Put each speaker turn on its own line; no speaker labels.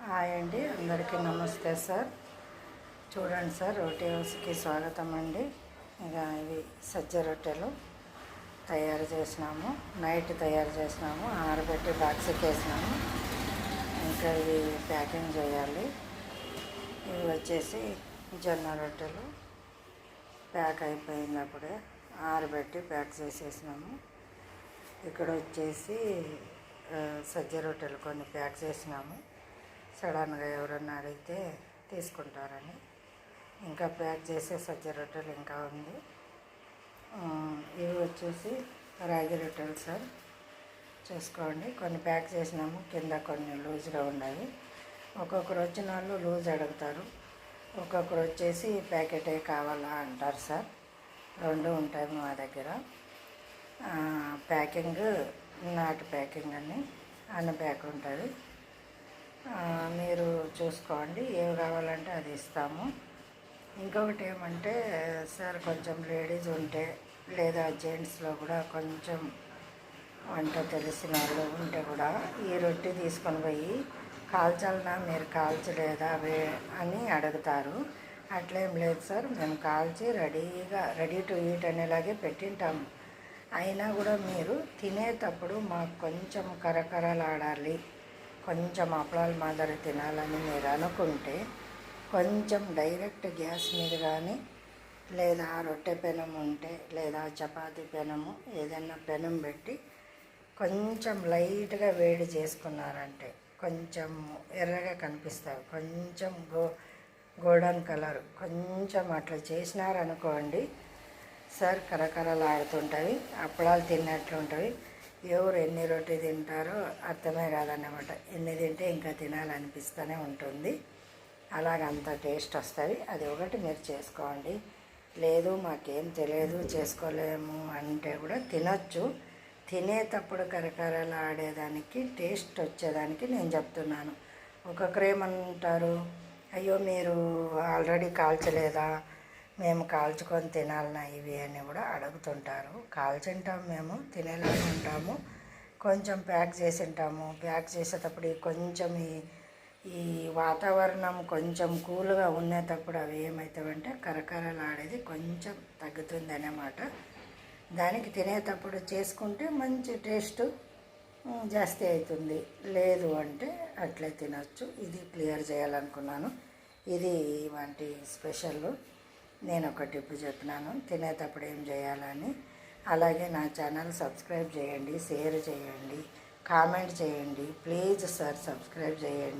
Hi అండి, అందరికీ నమస్తే సార్. చూడండి సార్, రోటీ హౌస్కి స్వాగతం అండి. ఇక ఇవి సజ్జ రొట్టెలు తయారు చేసినాము, నైట్ తయారు చేసినాము, ఆరబెట్టి బాక్స్కి వేసినాము. ఇంకా ఇవి ప్యాకింగ్ చేయాలి. ఇవి వచ్చేసి జొన్న రొట్టెలు ప్యాక్ అయిపోయినప్పుడే ఆరబెట్టి ప్యాక్ చేసేసినాము. ఇక్కడ వచ్చేసి సజ్జ రొట్టెలు కొన్ని ప్యాక్ చేసినాము. సడన్గా ఎవరన్నా అడిగితే తీసుకుంటారని. ఇంకా ప్యాక్ చేసే సజ్జ రొట్టెలు ఇంకా ఉంది. ఇవి వచ్చేసి రాగి రొట్టెలు సార్, చూసుకోండి. కొన్ని ప్యాక్ చేసినాము, కింద కొన్ని లూజ్గా ఉన్నాయి. ఒక్కొక్కరు వచ్చిన వాళ్ళు లూజ్ అడుగుతారు, ఒక్కొక్కరు వచ్చేసి ప్యాకెటే కావాలా అంటారు సార్. రెండు ఉంటాయి మా దగ్గర. ప్యాకింగ్ నాటు ప్యాకింగ్ అని అన్న ప్యాక్ ఉంటుంది. మీరు చూసుకోండి, ఏవి కావాలంటే అది ఇస్తాము. ఇంకొకటి ఏమంటే సార్, కొంచెం లేడీస్ ఉంటే లేదా జెంట్స్లో కూడా కొంచెం వంట తెలిసిన వాళ్ళు ఉంటే కూడా ఈ రొట్టె తీసుకొని పోయి కాల్చాలన్నా మీరు కాల్చలేదా అని అడుగుతారు. అట్లేం లేదు సార్, మేము కాల్చి రెడీ టు ఈట్ అనేలాగే పెట్టింటాము. అయినా కూడా మీరు తినేటప్పుడు మాకు కొంచెం కరకరలాడాలి, కొంచెం అప్పడాల మాదిరి తినాలని మీరు అనుకుంటే కొంచెం డైరెక్ట్ గ్యాస్ మీద కానీ లేదా రొట్టె పెనం ఉంటే లేదా చపాతీ పెనము ఏదైనా పెనం పెట్టి కొంచెం లైట్గా వేడి చేసుకున్నారంటే కొంచెం ఎర్రగా కనిపిస్తాయి. కొంచెం గోల్డెన్ కలర్ కొంచెం అట్లా చేసినారనుకోండి సార్, కరకరలాడుతుంటాయి, అప్పడాలు తిన్నట్లుంటాయి. ఎవరు ఎన్ని రొట్టె తింటారో అర్థమే కాదన్నమాట. ఎన్ని తింటే ఇంకా తినాలనిపిస్తూనే ఉంటుంది. అలాగంత టేస్ట్ వస్తుంది. అది ఒకటి మీరు చేసుకోండి. లేదు మాకేం తెలియదు చేసుకోలేము అంటే కూడా తినొచ్చు. తినేటప్పుడు కరకరలు ఆడేదానికి, టేస్ట్ వచ్చేదానికి నేను చెప్తున్నాను. ఒక్కొక్కరు ఏమంటారు, అయ్యో మీరు ఆల్రెడీ కాల్చలేదా, మేము కాల్చుకొని తినాలన్నా ఇవి అని కూడా అడుగుతుంటారు. కాల్చుంటాము, మేము తినేలాగా ఉంటాము. కొంచెం ప్యాక్ చేసి ఉంటాము. ప్యాక్ చేసేటప్పుడు కొంచెం ఈ వాతావరణం కొంచెం కూల్గా ఉండేటప్పుడు అవి ఏమవుతాయంటే కరకరలాడేది కొంచెం తగ్గుతుంది అన్నమాట. దానికి తినేటప్పుడు చేసుకుంటే మంచి టేస్ట్ జాస్తి అవుతుంది. లేదు అంటే అట్లే తినచ్చు. ఇది క్లియర్ చేయాలనుకున్నాను. ఇది వంటి స్పెషల్. నేను ఒక టిప్ చెప్పినాను తినేటప్పుడు ఏం చేయాలని. అలాగే నా ఛానల్ సబ్స్క్రైబ్ చేయండి, షేర్ చేయండి, కామెంట్ చేయండి. ప్లీజ్ సార్, సబ్స్క్రైబ్ చేయండి.